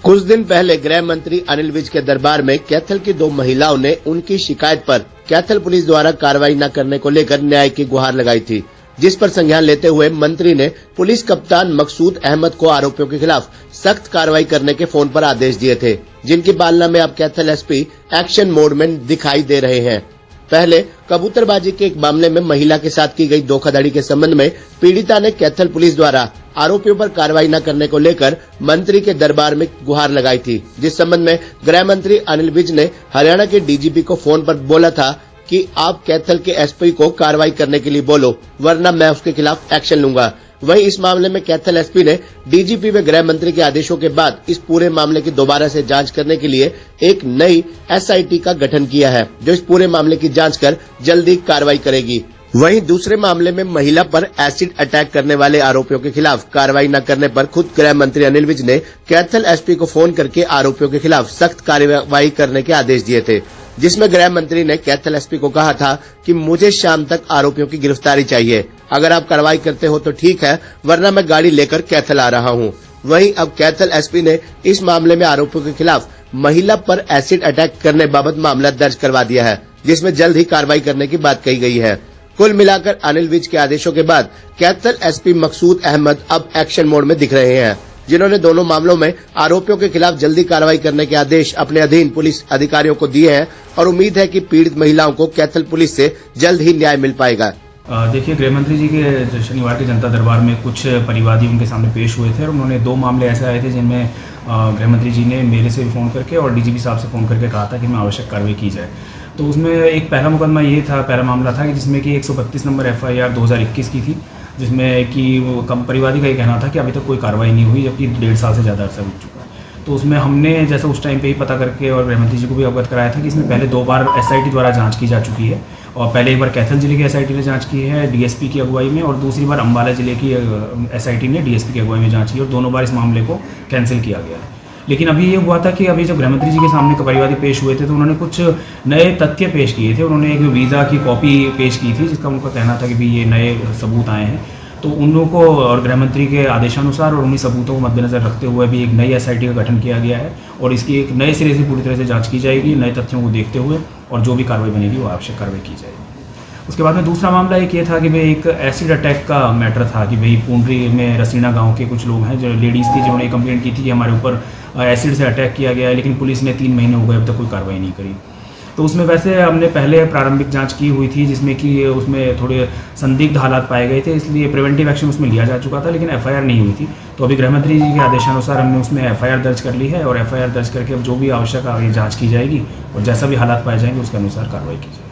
कुछ दिन पहले गृह मंत्री अनिल विज के दरबार में कैथल की 2 महिलाओं ने उनकी शिकायत पर कैथल पुलिस द्वारा कार्रवाई न करने को लेकर न्याय की गुहार लगाई थी, जिस पर संज्ञान लेते हुए मंत्री ने पुलिस कप्तान मकसूद अहमद को आरोपियों के खिलाफ सख्त कार्रवाई करने के फोन पर आदेश दिए थे, जिनकी पालना में अब कैथल एसपी एक्शन मोड में दिखाई दे रहे हैं। पहले कबूतरबाजी के एक मामले में महिला के साथ की गई धोखाधड़ी के संबंध में पीड़िता ने कैथल पुलिस द्वारा आरोपियों पर कार्रवाई न करने को लेकर मंत्री के दरबार में गुहार लगाई थी, जिस संबंध में गृह मंत्री अनिल विज ने हरियाणा के डीजीपी को फोन पर बोला था कि आप कैथल के एसपी को कार्रवाई करने के लिए बोलो, वरना मैं उसके खिलाफ एक्शन लूंगा। वहीं इस मामले में कैथल एसपी ने डीजीपी व गृह मंत्री के आदेशों के बाद इस पूरे मामले की दोबारा से जांच करने के लिए एक नई एसआईटी का गठन किया है, जो इस पूरे मामले की जांच कर जल्दी कार्रवाई करेगी। वहीं दूसरे मामले में महिला पर एसिड अटैक करने वाले आरोपियों के खिलाफ कार्रवाई न करने पर खुद गृह मंत्री अनिल विज ने कैथल एसपी को फोन करके आरोपियों के खिलाफ सख्त कार्रवाई करने के आदेश दिए थे, जिसमें गृह मंत्री ने कैथल एसपी को कहा था कि मुझे शाम तक आरोपियों की गिरफ्तारी चाहिए। अगर आप कार्रवाई करते हो तो ठीक है, वरना मैं गाड़ी लेकर कैथल आ रहा हूं। वहीं अब कैथल एसपी ने इस मामले में आरोपियों के खिलाफ महिला पर एसिड अटैक करने बाबत मामला दर्ज करवा दिया है, जिसमें जल्द ही कार्रवाई करने की बात कही गई है। कुल मिलाकर अनिल विज के आदेशों के बाद कैथल एसपी मकसूद अहमद अब एक्शन मोड में दिख रहे हैं, जिन्होंने दोनों मामलों में आरोपियों के खिलाफ जल्दी कार्रवाई करने के आदेश अपने अधीन पुलिस अधिकारियों को दिए हैं और उम्मीद है कि पीड़ित महिलाओं को कैथल पुलिस से जल्द ही न्याय मिल पाएगा। देखिए, गृह मंत्री जी के शनिवार के जनता दरबार में कुछ परिवादी उनके सामने पेश हुए थे और उन्होंने 2 मामले ऐसे आए थे जिनमें गृह मंत्री जी ने मेरे से फ़ोन करके और डीजीपी साहब से फ़ोन करके कहा था कि मैं आवश्यक कार्रवाई की जाए। तो उसमें एक पहला मुकदमा ये था, पहला मामला था कि जिसमें कि 132 नंबर FIR 2021 की थी, जिसमें कि वो परिवादी का ये कहना था कि अभी तक कोई कार्रवाई नहीं हुई, जबकि 1.5 साल से ज़्यादा अर्सा बीत चुका है। तो उसमें हमने जैसे उस टाइम पे ही पता करके और गृह मंत्री जी को भी अवगत कराया था कि इसमें पहले 2 बार SIT द्वारा जांच की जा चुकी है और पहले एक बार कैथल जिले की SIT ने जांच की है DSP की अगुवाई में और दूसरी बार अम्बाला जिले की SIT ने DSP की अगुवाई में जांच की और दोनों बार इस मामले को कैंसिल किया गया है। लेकिन अभी ये हुआ था कि अभी जब गृह मंत्री जी के सामने परिवादी पेश हुए थे तो उन्होंने कुछ नए तथ्य पेश किए थे। उन्होंने एक वीज़ा की कॉपी पेश की थी, जिसका उनका कहना था कि भाई ये नए सबूत आए हैं। तो उन लोगों को और गृह मंत्री के आदेशानुसार और उन्हीं सबूतों को मद्देनजर रखते हुए भी एक नई SIT का गठन किया गया है और इसकी एक नए सिरे से पूरी तरह से जांच की जाएगी, नए तथ्यों को देखते हुए, और जो भी कार्रवाई बनेगी वो आवश्यक कार्रवाई की जाएगी। उसके बाद में दूसरा मामला एक ये था कि भाई एक एसिड अटैक का मैटर था कि भाई पूंडरी में रसीना गांव के कुछ लोग हैं, जो लेडीज़ थी, जिन्होंने कंप्लेंट की थी कि हमारे ऊपर एसिड से अटैक किया गया है, लेकिन पुलिस ने 3 महीने हो गए अब तक कोई कार्रवाई नहीं करी। तो उसमें वैसे हमने पहले प्रारंभिक जांच की हुई थी, जिसमें कि उसमें थोड़े संदिग्ध हालात पाए गए थे, इसलिए प्रिवेंटिव एक्शन उसमें लिया जा चुका था, लेकिन FIR नहीं हुई थी। तो अभी गृह मंत्री जी के आदेशानुसार हमने उसमें FIR दर्ज कर ली है और FIR दर्ज करके अब जो भी आवश्यक आगे जाँच की जाएगी और जैसा भी हालात पाए जाएंगे उसके अनुसार कार्रवाई की जाएगी।